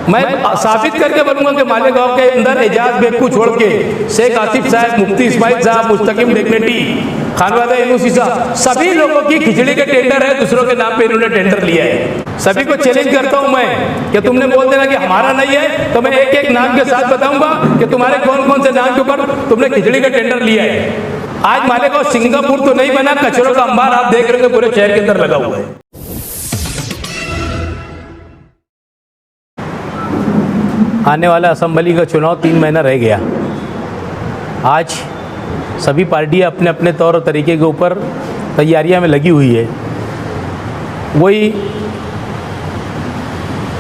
मैं साबित करके बनूंगा कि मालेगांव के अंदर एजाज बेग को छोड़ के शेख आसिफ साहब, मुफ्ती इस्माइल साहब, मुस्तकीम डिग्निटी, खानवादा यूनुसी साहब, सभी लोगों की खिचड़ी के टेंडर है, दूसरों के नाम पे इन्होंने टेंडर लिया है। सभी को चैलेंज करता हूं मैं कि तुमने बोल देना कि हमारा नहीं है, तो मैं एक एक नाम के साथ बताऊंगा कि तुम्हारे कौन कौन से नाम के ऊपर तुमने खिचड़ी का टेंडर लिया है। आज मालेगांव सिंगापुर तो नहीं बना, कचरों का अंबार आप देख रहे हो पूरे शहर के अंदर लगा हुआ है। आने वाला असेंबली का चुनाव 3 महीना रह गया। आज सभी पार्टियां अपने अपने तौर और तरीके के ऊपर तैयारियां में लगी हुई है। वही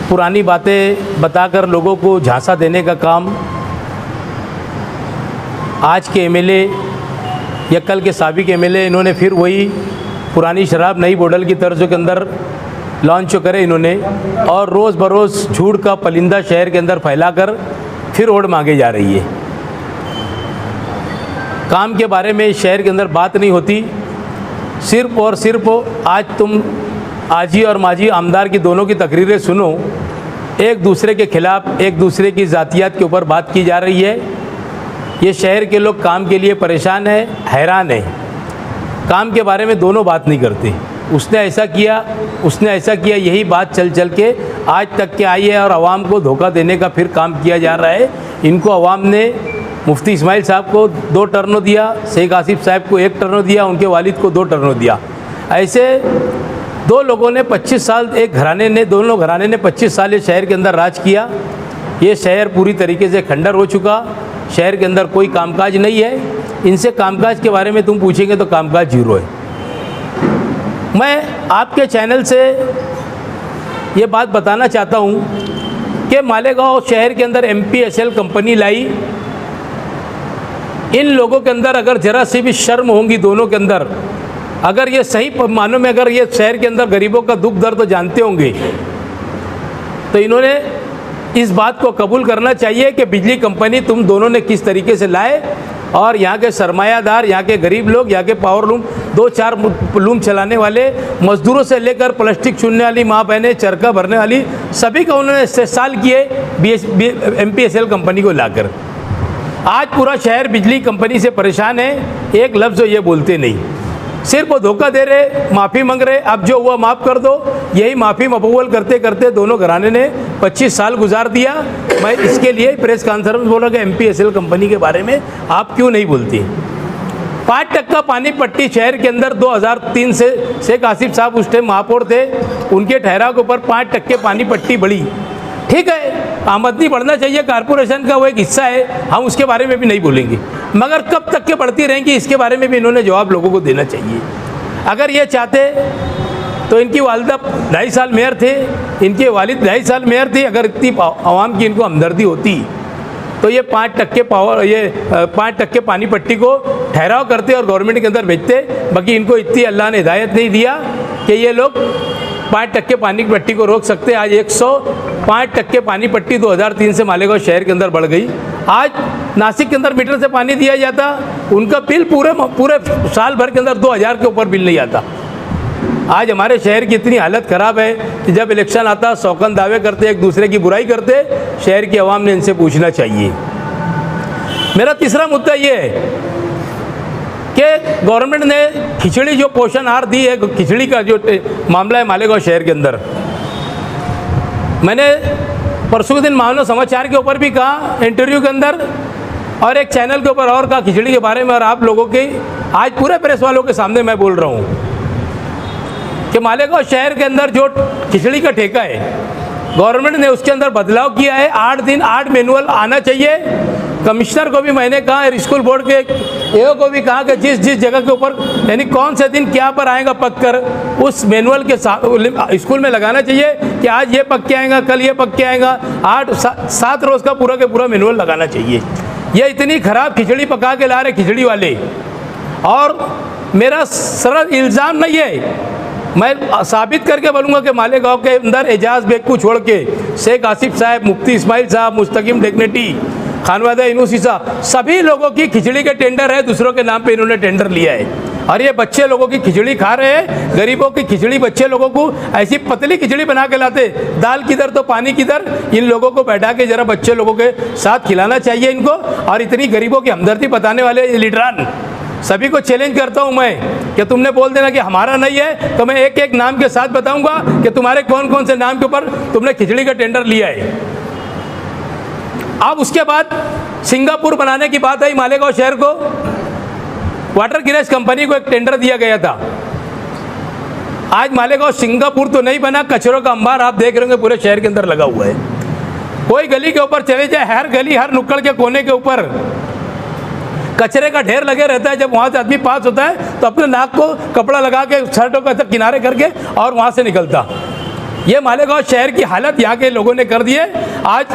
पुरानी बातें बताकर लोगों को झांसा देने का काम आज के एमएलए या कल के साबिक एमएलए इन्होंने फिर वही पुरानी शराब नई बोतल की तर्ज के अंदर लॉन्च करे इन्होंने, और रोज़ बरोज़ झूठ का पलिंदा शहर के अंदर फैलाकर फिर वोट मांगे जा रही है। काम के बारे में शहर के अंदर बात नहीं होती, सिर्फ और सिर्फ आज तुम आजी और माजी आमदार की दोनों की तकरीरें सुनो, एक दूसरे के खिलाफ, एक दूसरे की ज़ातियात के ऊपर बात की जा रही है। ये शहर के लोग काम के लिए परेशान है, हैरान है। काम के बारे में दोनों बात नहीं करते, उसने ऐसा किया, उसने ऐसा किया, यही बात चल चल के आज तक के आई है और आवाम को धोखा देने का फिर काम किया जा रहा है। इनको आवाम ने मुफ्ती इस्माइल साहब को 2 टर्नों दिया, शेख आसिफ साहब को 1 टर्नों दिया, उनके वालिद को 2 टर्नों दिया। ऐसे 2 लोगों ने 25 साल, एक घराने ने, दोनों घराने ने 25 साल ये शहर के अंदर राज किया। ये शहर पूरी तरीके से खंडर हो चुका, शहर के अंदर कोई कामकाज नहीं है। इनसे कामकाज के बारे में तुम पूछेंगे तो कामकाज जीरो है। मैं आपके चैनल से ये बात बताना चाहता हूँ कि मालेगांव शहर के अंदर MPSL कंपनी लाई। इन लोगों के अंदर अगर ज़रा सी भी शर्म होंगी दोनों के अंदर, अगर ये सही मानों में अगर ये शहर के अंदर गरीबों का दुख दर्द तो जानते होंगे, तो इन्होंने इस बात को कबूल करना चाहिए कि बिजली कंपनी तुम दोनों ने किस तरीके से लाए, और यहाँ के सरमायादार, यहाँ के गरीब लोग, यहाँ के पावर लूम, 2-4 लूम चलाने वाले मजदूरों से लेकर प्लास्टिक चुनने वाली माँ बहनें, चरखा भरने वाली, सभी का उन्होंने इस्तेसाल किए MPSL कंपनी को लाकर। आज पूरा शहर बिजली कंपनी से परेशान है, एक लफ्ज़ ये बोलते नहीं, सिर्फ वो धोखा दे रहे, माफ़ी मांग रहे, अब जो हुआ माफ़ कर दो, यही माफ़ी मकबूल करते करते दोनों घराने ने 25 साल गुजार दिया। मैं इसके लिए प्रेस कॉन्फ्रेंस बोला कि MPSL कंपनी के बारे में आप क्यों नहीं बोलती। 5% पानी पट्टी शहर के अंदर 2003 से शेख आसिफ साहब उस टाइम महापौर थे, उनके ठहराव के ऊपर 5% पानी पट्टी बढ़ी। ठीक है, आमदनी बढ़ना चाहिए, कारपोरेशन का वो एक हिस्सा है, हम उसके बारे में भी नहीं बोलेंगे, मगर कब तक के बढ़ती रहेंगी इसके बारे में भी इन्होंने जवाब लोगों को देना चाहिए। अगर ये चाहते तो इनकी वालिदा 2.5 साल मेयर थे, इनके वालिद 2.5 साल मेयर थे, अगर इतनी आवाम की इनको हमदर्दी होती तो ये 5% पानी पट्टी को ठहराव करते और गवर्नमेंट के अंदर भेजते। बाकी इनको इतनी अल्लाह ने हिदायत नहीं दिया कि ये लोग 5% पानी पट्टी को रोक सकते। आज 105% पानी पट्टी 2003 से मालेगांव शहर के अंदर बढ़ गई। आज नासिक के अंदर मीटर से पानी दिया जाता, उनका बिल पूरे साल भर के अंदर 2000 के ऊपर बिल नहीं आता। आज हमारे शहर की इतनी हालत ख़राब है कि जब इलेक्शन आता शौकन दावे करते, एक दूसरे की बुराई करते। शहर की आवाम ने इनसे पूछना चाहिए। मेरा तीसरा मुद्दा ये है कि गवर्नमेंट ने खिचड़ी जो पोषण आहार दी है, खिचड़ी का जो मामला है मालेगांव शहर के अंदर, मैंने परसों के दिन मानव समाचार के ऊपर भी कहा इंटरव्यू के अंदर, और एक चैनल के ऊपर और कहा खिचड़ी के बारे में, और आप लोगों के आज पूरे प्रेस वालों के सामने मैं बोल रहा हूँ कि मालेगांव शहर के अंदर जो खिचड़ी का ठेका है, गवर्नमेंट ने उसके अंदर बदलाव किया है। 8 दिन 8 मैनुअल आना चाहिए। कमिश्नर को भी मैंने कहा, स्कूल बोर्ड के एओ को भी कहा कि जिस जिस जगह के ऊपर यानी कौन से दिन क्या पर आएगा पक कर, उस मैनुअल के साथ स्कूल में लगाना चाहिए कि आज ये पक के आएगा, कल ये पक के आएगा। 7 रोज़ का पूरा के पूरा मैनुअल लगाना चाहिए। ये इतनी ख़राब खिचड़ी पका के ला रहे खिचड़ी वाले, और मेरा सरल इल्ज़ाम नहीं है, मैं साबित करके बोलूँगा कि मालेगांव के अंदर एजाज बेग को छोड़ के शेख आसिफ साहब, मुफ्ती इस्माइल साहब, मुस्तकीम डिग्निटी, खानवादा यूनुसी साहब, सभी लोगों की खिचड़ी के टेंडर है, दूसरों के नाम पे इन्होंने टेंडर लिया है। और ये बच्चे लोगों की खिचड़ी खा रहे हैं, गरीबों की खिचड़ी बच्चे लोगों को ऐसी पतली खिचड़ी बना के लाते, दाल किधर तो पानी किधर। इन लोगों को बैठा के जरा बच्चे लोगों के साथ खिलाना चाहिए इनको। और इतनी गरीबों की हमदर्दी बताने वाले लीडरान, सभी को चैलेंज करता हूं मैं कि तुमने बोल देना कि हमारा नहीं है, तो मैं एक एक नाम के साथ बताऊंगा कि तुम्हारे कौन कौन से नाम के ऊपर तुमने खिचड़ी का टेंडर लिया है। अब उसके बाद सिंगापुर बनाने की बात आई। मालेगांव शहर को वाटर गिरेज कंपनी को एक टेंडर दिया गया था। आज मालेगांव सिंगापुर तो नहीं बना, कचरों का अंबार आप देख रहे होंगे पूरे शहर के अंदर लगा हुआ है। कोई गली के ऊपर चले जाए, हर गली हर नुक्कड़ के कोने के ऊपर कचरे का ढेर लगे रहता है। जब वहाँ से आदमी पास होता है तो अपने नाक को कपड़ा लगा के शर्टों का किनारे करके और वहाँ से निकलता। ये मालेगांव शहर की हालत यहाँ के लोगों ने कर दी है। आज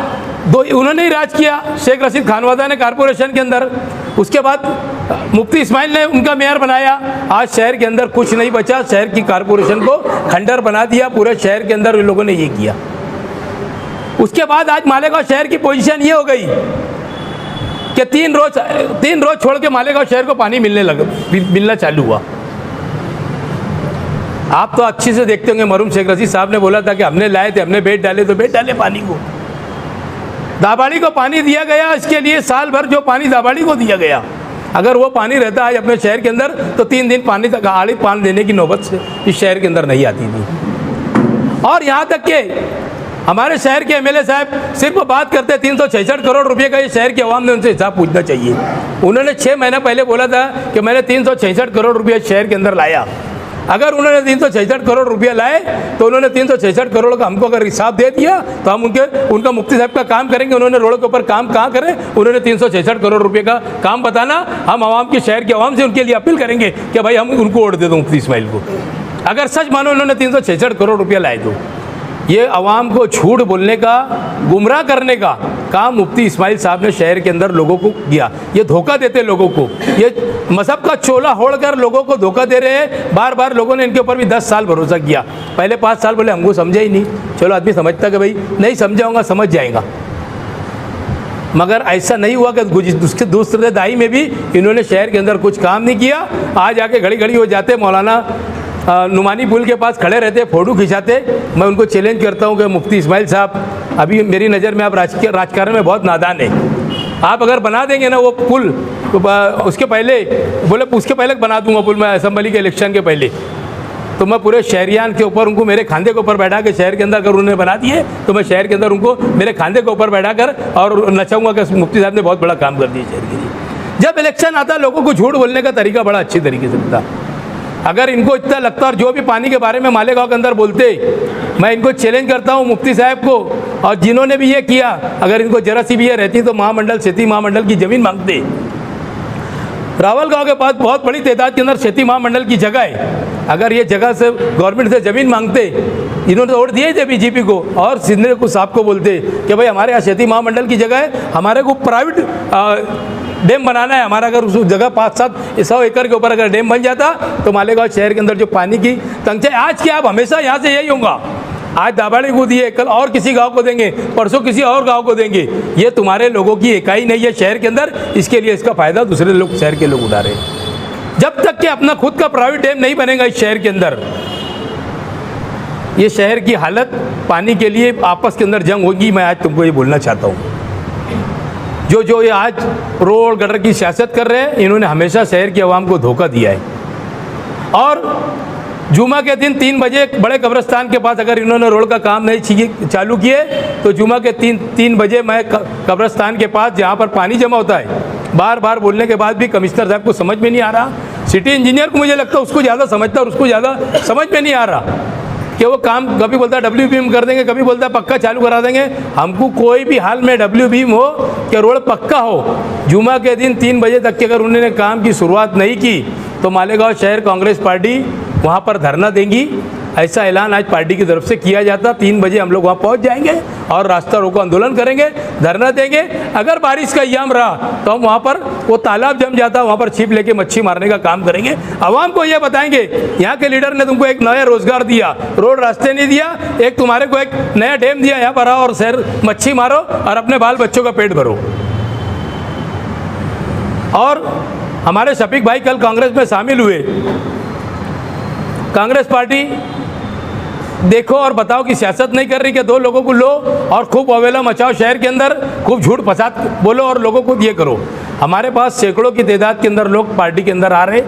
उन्होंने ही राज किया, शेख रशीद खानवादा ने कॉरपोरेशन के अंदर, उसके बाद मुफ्ती इस्माइल ने उनका मेयर बनाया। आज शहर के अंदर कुछ नहीं बचा, शहर की कॉरपोरेशन को खंडर बना दिया। पूरे शहर के अंदर इन लोगों ने ये किया। उसके बाद आज मालेगांव शहर की पोजीशन ये हो गई कि तीन रोज छोड़ के मालेगांव शहर को पानी मिलना चालू हुआ। आप तो अच्छी से देखते होंगे, मरूम शेख रशीद साहब ने बोला था कि हमने लाए थे, हमने बेच डाले, तो बेच डाले पानी को। दाबाड़ी को पानी दिया गया, इसके लिए साल भर जो पानी दाबाड़ी को दिया गया, अगर वो पानी रहता है अपने शहर के अंदर तो 3 दिन पानी तक आड़ी पानी देने की नौबत से इस शहर के अंदर नहीं आती थी। और यहाँ तक कि हमारे शहर के एमएलए साहब सिर्फ बात करते 366 करोड़ रुपए का, ये शहर की आवाम ने उनसे हिसाब पूछना चाहिए। उन्होंने 6 महीना पहले बोला था कि मैंने 366 करोड़ रुपया शहर के अंदर लाया। अगर उन्होंने 366 करोड़ रुपया लाए तो उन्होंने 366 करोड़ का हमको अगर हिसाब दे दिया तो हम उनका मुफ्ती साहब का काम करेंगे। उन्होंने रोड के ऊपर काम कहाँ करे, उन्होंने 366 करोड़ रुपये का काम बताना, हम आवाम की शहर की आवाम से उनके लिए अपील करेंगे कि भाई हम उनको वोट दे दो मुफ्ती इस्माइल को। अगर सच मानो उन्होंने 366 करोड़ रुपया लाए तो ये आवाम को झूठ बोलने का, गुमराह करने का काम मुफ्ती इस्माइल साहब ने शहर के अंदर लोगों को किया। ये धोखा देते लोगों को, ये मजहब का चोला ओढ़कर लोगों को धोखा दे रहे हैं। बार बार लोगों ने इनके ऊपर भी 10 साल भरोसा किया। पहले 5 साल बोले हमको समझा ही नहीं, चलो आदमी समझता कि भाई नहीं समझाऊंगा, समझ जाएगा। मगर ऐसा नहीं हुआ कि उसके दूसरे दाई में भी इन्होंने शहर के अंदर कुछ काम नहीं किया। आज आके घड़ी घड़ी हो जाते, मौलाना नुमानी पुल के पास खड़े रहते, फ़ोटो खिंचाते। मैं उनको चैलेंज करता हूं कि मुफ्ती इस्माइल साहब, अभी मेरी नज़र में आप राजकारण में बहुत नादान है। आप अगर बना देंगे ना वो पुल तो उसके पहले बना दूंगा पुल, मैं असम्बली के इलेक्शन के पहले, तो मैं पूरे शहरियान के ऊपर उनको मेरे खांधे के ऊपर बैठा के शहर के अंदर अगर उन्होंने बना दिए तो मैं शहर के अंदर उनको मेरे खांधे के ऊपर बैठा कर और नचाऊंगा कि मुफ्ती साहब ने बहुत बड़ा काम कर दिया शहर के लिए। जब इलेक्शन आता लोगों को झूठ बोलने का तरीका बड़ा अच्छी तरीके से लगता। अगर इनको इतना लगता और जो भी पानी के बारे में मालेगांव के अंदर बोलते, मैं इनको चैलेंज करता हूं मुफ्ती साहब को और जिन्होंने भी ये किया, अगर इनको जरा सी भी ये रहती तो महामंडल खेती महामंडल की ज़मीन मांगते। रावल गांव के पास बहुत बड़ी तादाद के अंदर खेती महामंडल की जगह है। अगर ये जगह से गवर्नमेंट से ज़मीन मांगते, इन्होंने वोट दिए थे बीजेपी को और सिंधे को साहब को बोलते कि भाई हमारे यहाँ खेती महामंडल की जगह है, हमारे को प्राइवेट डैम बनाना है। हमारा अगर उस जगह 5-7-100 एकड़ के ऊपर अगर डैम बन जाता तो मालेगांव शहर के अंदर जो पानी की तंगी, आज क्या आप हमेशा यहाँ से यही होगा, आज दाबाड़ी को दिए, कल और किसी गांव को देंगे, परसों किसी और गांव को देंगे। ये तुम्हारे लोगों की इकाई नहीं है शहर के अंदर, इसके लिए इसका फ़ायदा दूसरे लोग शहर के लोग उठा रहे हैं। जब तक कि अपना खुद का प्राइवेट डैम नहीं बनेगा इस शहर के अंदर, ये शहर की हालत पानी के लिए आपस के अंदर जंग होगी। मैं आज तुमको ये बोलना चाहता हूँ, जो ये आज रोड गटर की सियासत कर रहे हैं, इन्होंने हमेशा शहर की आवाम को धोखा दिया है। और जुमा के दिन 3 बजे बड़े कब्रिस्तान के पास अगर इन्होंने रोड का काम नहीं चालू किए तो जुमा के 3 बजे मैं कब्रिस्तान के पास जहाँ पर पानी जमा होता है, बार बार बोलने के बाद भी कमिश्नर साहब को समझ में नहीं आ रहा। सिटी इंजीनियर को मुझे लगता है उसको ज़्यादा समझता है और उसको ज़्यादा समझ में नहीं आ रहा कि वो काम कभी बोलता है WBM कर देंगे, कभी बोलता है पक्का चालू करा देंगे। हमको कोई भी हाल में WBM हो कि रोड पक्का हो, जुमा के दिन 3 बजे तक के अगर उन्होंने काम की शुरुआत नहीं की तो मालेगांव शहर कांग्रेस पार्टी वहाँ पर धरना देंगी। ऐसा ऐलान आज पार्टी की तरफ से किया जाता। 3 बजे हम लोग वहाँ पहुँच जाएंगे और रास्ता रोको आंदोलन करेंगे, धरना देंगे। अगर बारिश का इंतजाम रहा तो हम वहाँ पर, वो तालाब जम जाता, वहाँ पर छिप लेके मच्छी मारने का काम करेंगे। आवाम को ये बताएंगे यहाँ के लीडर ने तुमको एक नया रोजगार दिया, रोड रास्ते नहीं दिया, एक तुम्हारे को एक नया डैम दिया, यहाँ पर आओ और शहर मच्छी मारो और अपने बाल बच्चों का पेट भरो। और हमारे शफीक भाई कल कांग्रेस में शामिल हुए। कांग्रेस पार्टी देखो और बताओ कि सियासत नहीं कर रही कि दो लोगों को लो और खूब अवेला मचाओ शहर के अंदर, खूब झूठ फसाद बोलो और लोगों को ये करो। हमारे पास सैकड़ों की तादाद के अंदर लोग पार्टी के अंदर आ रहे,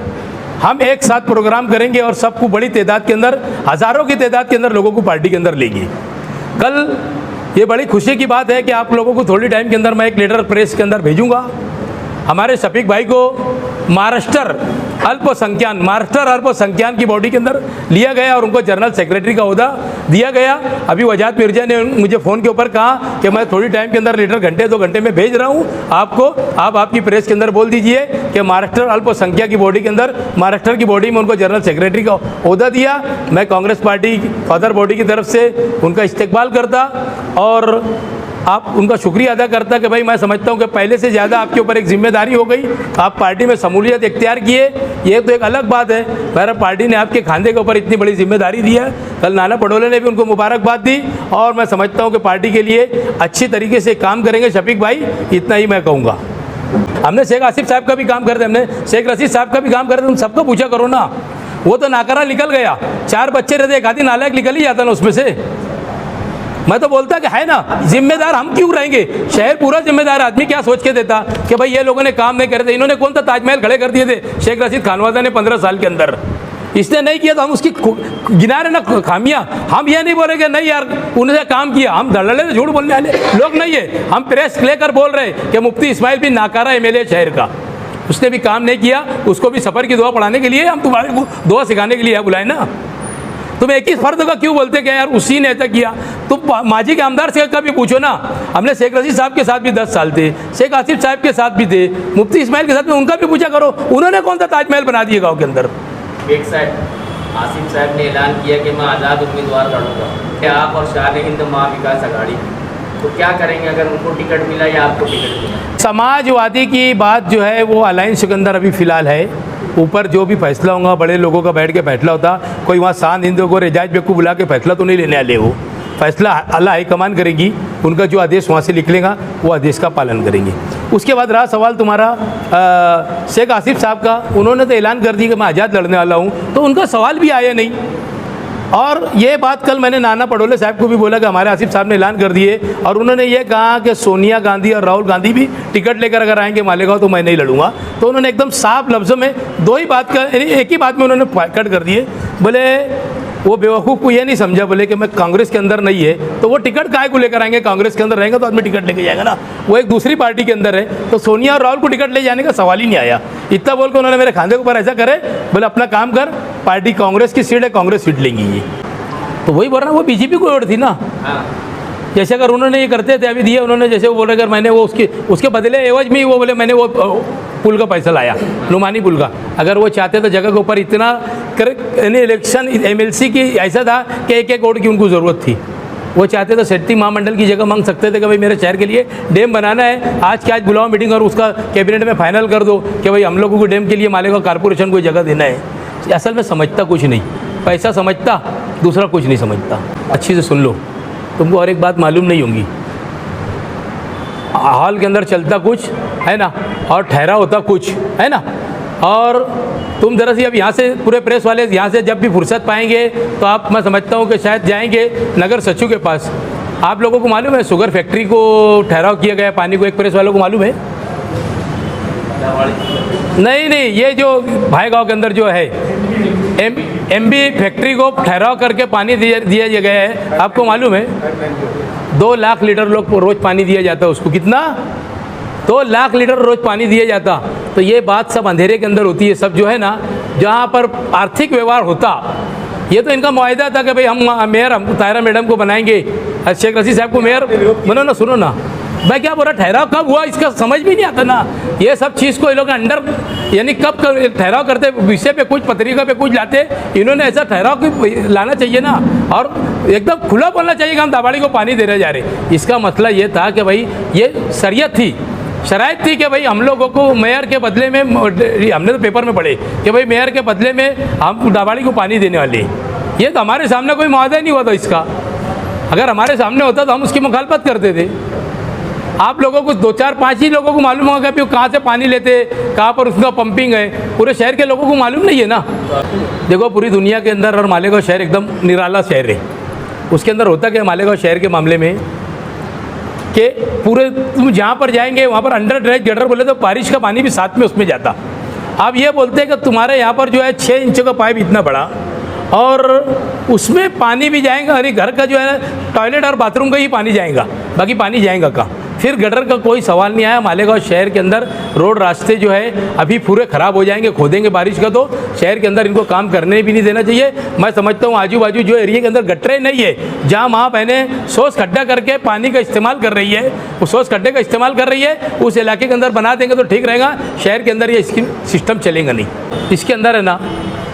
हम एक साथ प्रोग्राम करेंगे और सबको बड़ी तादाद के अंदर, हज़ारों की तादाद के अंदर लोगों को पार्टी के अंदर लेंगे। कल ये बड़ी खुशी की बात है कि आप लोगों को थोड़ी टाइम के अंदर मैं एक लीडर प्रेस के अंदर भेजूंगा। हमारे शफीक भाई को महाराष्ट्र अल्पसंख्यान की बॉडी के अंदर लिया गया और उनको जनरल सेक्रेटरी का ओहदा दिया गया। अभी वजाहत मिर्जा ने मुझे फ़ोन के ऊपर कहा कि मैं थोड़ी टाइम के अंदर लीडर घंटे 2 घंटे में भेज रहा हूँ आपको, आप आपकी प्रेस के अंदर बोल दीजिए कि महाराष्ट्र अल्पसंख्यक की बॉडी के अंदर, महाराष्ट्र की बॉडी में उनको जनरल सेक्रेटरी का ओहदा दिया। मैं कांग्रेस पार्टी फादर बॉडी की तरफ से उनका इस्तेकबाल करता और आप उनका शुक्रिया अदा करता कि भाई मैं समझता हूं कि पहले से ज़्यादा आपके ऊपर एक जिम्मेदारी हो गई, आप पार्टी में शमूलियत इख्तियार किए, ये तो एक अलग बात है। मेरा पार्टी ने आपके खांधे के ऊपर इतनी बड़ी जिम्मेदारी दी है। कल नाना पटोले ने भी उनको मुबारकबाद दी और मैं समझता हूं कि पार्टी के लिए अच्छी तरीके से काम करेंगे शफीक भाई, इतना ही मैं कहूँगा। हमने शेख आसिफ साहब का भी काम करते, हमने शेख रशीद साहब का भी काम करते, तुम सबको पूछा करो ना। वो तो नाकारा निकल गया, 4 बच्चे रहते, एक आदमी नालायक निकल ही जाता ना उसमें से। मैं तो बोलता कि है ना, जिम्मेदार हम क्यों रहेंगे, शहर पूरा जिम्मेदार। आदमी क्या सोच के देता कि भाई ये लोगों ने काम नहीं करे थे, इन्होंने कौन सा ताजमहल खड़े कर दिए थे शेख रशीद खानवाजा ने 15 साल के अंदर, इसने नहीं किया तो हम उसकी गिना रहे ना खामियां। हम ये नहीं बोल रहे कि नहीं यार उन्होंने काम किया, हम धड़ल्ले झूठ बोलने वाले लोग नहीं है। हम प्रेस लेकर बोल रहे कि मुफ्ती इस्माइल भी नाकारा MLA शहर का, उसने भी काम नहीं किया, उसको भी सफ़र की दुआ पढ़ाने के लिए, हम तुम्हारे को दुआ सिखाने के लिए बुलाए ना। तुम एक ही फर्द का क्यों बोलते कि यार उसी ने ऐसा किया। तुम माजी के आमदार से कभी पूछो ना। हमने शेख रशीद साहब के साथ भी 10 साल थे, शेख आसिफ साहब के साथ भी थे, मुफ्ती इस्माइल के साथ में उनका भी पूछा करो, उन्होंने कौन सा ताजमहल बना दिया गाँव के अंदर। एक साइड आसिफ साहब ने ऐलान किया कि मैं आज़ाद उम्मीदवार लड़ूंगा, क्या आप और शाह हिंद महाविकास अघाड़ी, तो क्या करेंगे अगर उनको टिकट मिला या आपको टिकट मिला। समाजवादी की बात जो है वो अलायंस के अंदर अभी फ़िलहाल है। ऊपर जो भी फैसला होगा बड़े लोगों का बैठ के फैसला होता, कोई वहाँ शान हिंदू को रेजाज बेग को बुला के फैसला तो नहीं लेने वाले। वो फैसला अल्लाह हाईकमान करेगी, उनका जो आदेश वहाँ से निकलेगा वो आदेश का पालन करेंगे। उसके बाद रहा सवाल तुम्हारा शेख आसिफ साहब का, उन्होंने तो ऐलान कर दिया कि मैं आज़ाद लड़ने वाला हूँ, तो उनका सवाल भी आया नहीं। और ये बात कल मैंने नाना पटोले साहब को भी बोला कि हमारे आसिफ साहब ने ऐलान कर दिए और उन्होंने ये कहा कि सोनिया गांधी और राहुल गांधी भी टिकट लेकर अगर आएंगे मालेगांव तो मैं नहीं लड़ूंगा। तो उन्होंने एकदम साफ लफ्ज़ों में एक ही बात में उन्होंने कट कर दिए। बोले वो बेवकूफ़ को ये नहीं समझा, बोले कि मैं कांग्रेस के अंदर नहीं है तो वो टिकट काहे को लेकर आएंगे, कांग्रेस के अंदर रहेंगे तो आदमी टिकट लेके जाएगा ना, वो एक दूसरी पार्टी के अंदर है तो सोनिया और राहुल को टिकट ले जाने का सवाल ही नहीं आया। इतना बोल कर उन्होंने मेरे खांधे के ऊपर ऐसा करे, बोले अपना काम कर, पार्टी कांग्रेस की सीट है, कांग्रेस सीट लेंगी ये। तो वही बोल रहा, वो बीजेपी को वोट थी ना। जैसे अगर उन्होंने ये करते थे अभी दिया उन्होंने, जैसे वो बोल रहे अगर मैंने वो उसके बदले एवज में ही वो बोले मैंने वो पुल का पैसा लाया, नुमानी पुल का, अगर वो चाहते तो जगह के ऊपर इतना यानी इलेक्शन MLC की ऐसा था कि एक वोट की उनको ज़रूरत थी। वो चाहते तो सेट्टी महामंडल की जगह मांग सकते थे कि भाई मेरे शहर के लिए डैम बनाना है, आज के आज बुलाओ मीटिंग और उसका कैबिनेट में फाइनल कर दो कि भाई हम लोगों को डैम के लिए मालेगांव कॉर्पोरेशन को जगह देना है। असल में समझता कुछ नहीं, पैसा समझता, दूसरा कुछ नहीं समझता। अच्छी से सुन लो, तुमको और एक बात मालूम नहीं होगी, हॉल के अंदर चलता कुछ है ना और ठहरा होता कुछ है ना। और तुम ज़रा सी अब यहाँ से पूरे प्रेस वाले यहाँ से जब भी फुर्सत पाएंगे तो आप, मैं समझता हूँ कि शायद जाएंगे नगर सचिव के पास। आप लोगों को मालूम है शुगर फैक्ट्री को ठहराव किया गया पानी को, एक प्रेस वालों को मालूम है? नहीं, ये जो भाई गाँव के अंदर जो है MB फैक्ट्री को ठहराव करके पानी दिया गया है, आपको मालूम है? 2 लाख लीटर लोग रोज़ पानी दिया जाता है उसको। कितना? 2 लाख लीटर रोज़ पानी दिया जाता। तो ये बात सब अंधेरे के अंदर होती है, सब जो है ना जहाँ पर आर्थिक व्यवहार होता, ये तो इनका मुआहदा था कि भाई हम मेयर हम तायरा मैडम को बनाएंगे, शेख रशीद साहब को मेयर बनो ना। सुनो ना, मैं क्या बोल रहा, ठहराव कब हुआ इसका समझ भी नहीं आता ना। ये सब चीज़ को ये लोग अंडर यानी कब ठहराव करते, विषय पे कुछ पत्रिका पे कुछ लाते, इन्होंने ऐसा ठहराव लाना चाहिए ना और एकदम खुला बोलना चाहिए कि हम दाबाड़ी को पानी दे रहे जा रहे। इसका मसला ये था कि भाई ये शरीयत थी, शराइत थी कि भाई हम लोगों को मेयर के बदले में, हमने तो पेपर में पढ़े कि भाई मेयर के बदले में हम दाबाड़ी को पानी देने वाले। ये तो हमारे सामने कोई मुआहदा नहीं हुआ था इसका। अगर हमारे सामने होता तो हम उसकी मुखालफत करते थे। आप लोगों को 2 4 5 ही लोगों को मालूम होगा कि वो कहाँ से पानी लेते, कहाँ पर उसका पंपिंग है, पूरे शहर के लोगों को मालूम नहीं है ना। देखो पूरी दुनिया के अंदर और मालेगांव शहर एकदम निराला शहर है। उसके अंदर होता क्या मालेगांव शहर के मामले में कि पूरे तुम जहाँ पर जाएंगे वहाँ पर अंडर ड्रेनेज गटर बोले तो बारिश का पानी भी साथ में उसमें जाता। आप ये बोलते हैं कि तुम्हारे यहाँ पर जो है 6 इंच का पाइप इतना बड़ा और उसमें पानी भी जाएगा, अरे घर का जो है टॉयलेट और बाथरूम का ही पानी जाएगा, बाकी पानी जाएगा कहाँ। फिर गटर का कोई सवाल नहीं आया। मालेगांव शहर के अंदर रोड रास्ते जो है अभी पूरे ख़राब हो जाएंगे, खोदेंगे बारिश का तो शहर के अंदर इनको काम करने भी नहीं देना चाहिए। मैं समझता हूँ आजू बाजू जो एरिया के अंदर गटरें नहीं है, जहाँ वहाँ बहने सोच खड्डा करके पानी का इस्तेमाल कर रही है, वो सोच खड्डे का इस्तेमाल कर रही है, उस इलाके के अंदर बना देंगे तो ठीक रहेगा। शहर के अंदर ये सिस्टम चलेगा नहीं। इसके अंदर है ना,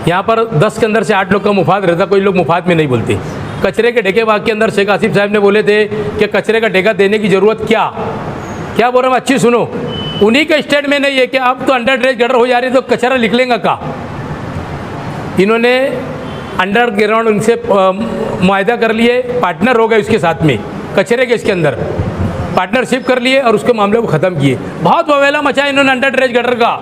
यहाँ पर 10 के अंदर से 8 लोग का मुफाद रहता, कोई लोग मुफाद में नहीं बोलते। कचरे के ठेके वाक़ के अंदर शेख आसिफ साहब ने बोले थे कि कचरे का ठेका देने की ज़रूरत क्या बोल रहा हूँ अच्छी सुनो। उन्हीं के स्टेट में नहीं है कि आप तो अंडर ड्रेनेज गटर हो जा रही है तो कचरा निकलेगा कहाँ। इन्होंने अंडरग्राउंड उनसे मुआहदा कर लिए, पार्टनर हो गए उसके साथ में, कचरे के इसके अंदर पार्टनरशिप कर लिए और उसके मामले को ख़त्म किए। बहुत अवेला मचा इन्होंने अंडर ड्रेनेज गटर का,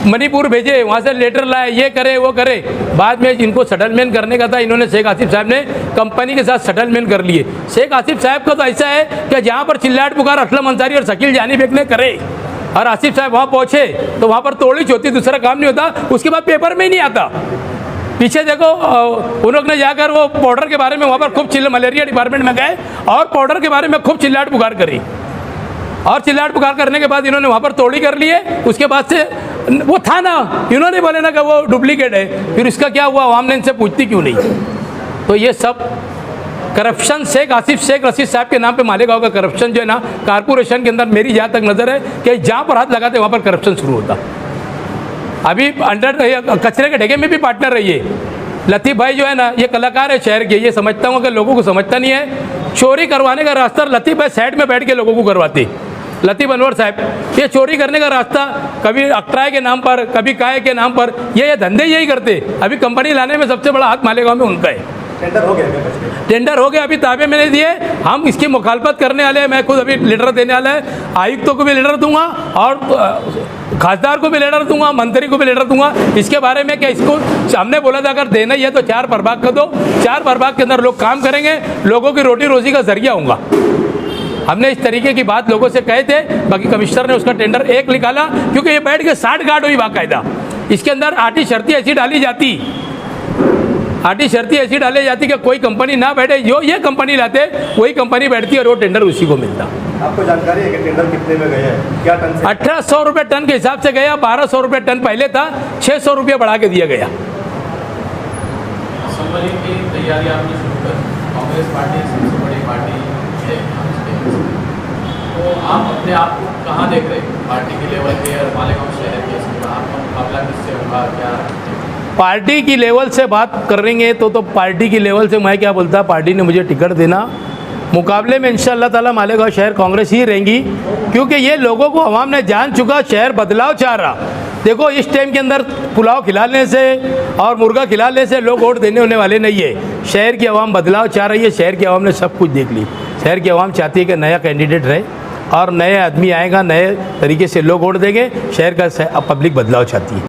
मणिपुर भेजे, वहाँ से लेटर लाए, ये करे वो करे। बाद में इनको सेटलमेंट करने का था, इन्होंने शेख आसिफ साहब ने कंपनी के साथ सेटलमेंट कर लिए। शेख आसिफ साहब का तो ऐसा है कि जहाँ पर चिल्लाट पुकार असलम अंसारी और शकील जानी बेगने करे और आसिफ साहब वहाँ पहुँचे तो वहाँ पर तोड़ीच होती, दूसरा काम नहीं होता। उसके बाद पेपर में ही नहीं आता। पीछे देखो उन्होंने जाकर वो पाउडर के बारे में वहाँ पर खूब मलेरिया डिपार्टमेंट में गए और पाउडर के बारे में खूब चिल्लाट पुकार करी और चिल्लाट पुकार करने के बाद इन्होंने वहाँ पर तोड़ी कर लिए। उसके बाद से वो था ना, इन्होंने बोले ना कि वो डुप्लीकेट है, फिर इसका क्या हुआ, आवाम ने इनसे पूछती क्यों नहीं। तो ये सब करप्शन शेख आसिफ शेख रशीद साहब के नाम पे मालेगांव का करप्शन जो है ना कारपोरेशन के अंदर, मेरी जहाँ तक नज़र है कि जहाँ पर हाथ लगाते वहाँ पर करप्शन शुरू होता। अभी अंडर कचरे के ढेके में भी पार्टनर रहिए। लतीफ़ भाई जो है ना ये कलाकार है शहर के, ये समझता हूँ कि लोगों को समझता नहीं है। चोरी करवाने का रास्ता लतीफ़ भाई साइड में बैठ के लोगों को करवाते। लतीफ़ अनवर साहब ये चोरी करने का रास्ता कभी अक्ट्राय के नाम पर, कभी काय के नाम पर, ये धंधे यही करते। अभी कंपनी लाने में सबसे बड़ा हाथ मालेगांव में उनका है। टेंडर हो गया, टेंडर हो गया, अभी ताबे में नहीं दिए। हम इसकी मुखालफत करने वाले हैं। मैं खुद अभी लेटर देने वाला है, आयुक्तों को भी लेटर दूंगा और खासदार को भी लेटर दूंगा, मंत्री को भी लेटर दूंगा इसके बारे में कि इसको हमने बोला था अगर देना ही है तो 4 प्रभाग कर दो। 4 प्रभाग के अंदर लोग काम करेंगे, लोगों की रोटी रोजी का जरिया होगा। हमने इस तरीके की बात लोगों से कहे थे। बाकी कमिश्नर ने उसका टेंडर 1 निकाला क्योंकि ये बैठ के 60 गार्ड हुई बाकायदा। इसके अंदर आटी शर्ती ऐसी डाली जाती, आटी शर्ती ऐसी डाली जाती कि कोई कंपनी ना बैठे, जो ये कंपनी लाते वही कंपनी बैठती और वो टेंडर उसी को मिलता। आपको जानकारी है कि टेंडर कितने में गया है, क्या टन से? 1800 रुपये टन के हिसाब से गया। 1200 रुपये टन पहले था, 600 रुपये बढ़ा के दिया गया। असम्बली की तैयारी आपने शुरू कर, कांग्रेस पार्टी सबसे बड़ी पार्टी है, तो आप अपने आप को कहाँ देख रहे हैं पार्टी के लेवल पे और मालेगांव शहर के? आपका मुकाबला किससे होगा, क्या पार्टी की लेवल से बात करेंगे तो पार्टी की लेवल से मैं क्या बोलता, पार्टी ने मुझे टिकट देना, मुकाबले में इंशाअल्लाह ताला मालेगांव शहर कांग्रेस ही रहेंगी क्योंकि ये लोगों को अवाम ने जान चुका, शहर बदलाव चाह रहा। देखो इस टाइम के अंदर पुलाव खिलाने से और मुर्गा खिलाने से लोग वोट देने होने वाले नहीं है। शहर की अवाम बदलाव चाह रही है। शहर की अवाम ने सब कुछ देख ली। शहर की अवाम चाहती है कि नया कैंडिडेट रहे और नए आदमी आएगा, नए तरीके से लोग वोट देंगे। शहर का पब्लिक बदलाव चाहती है।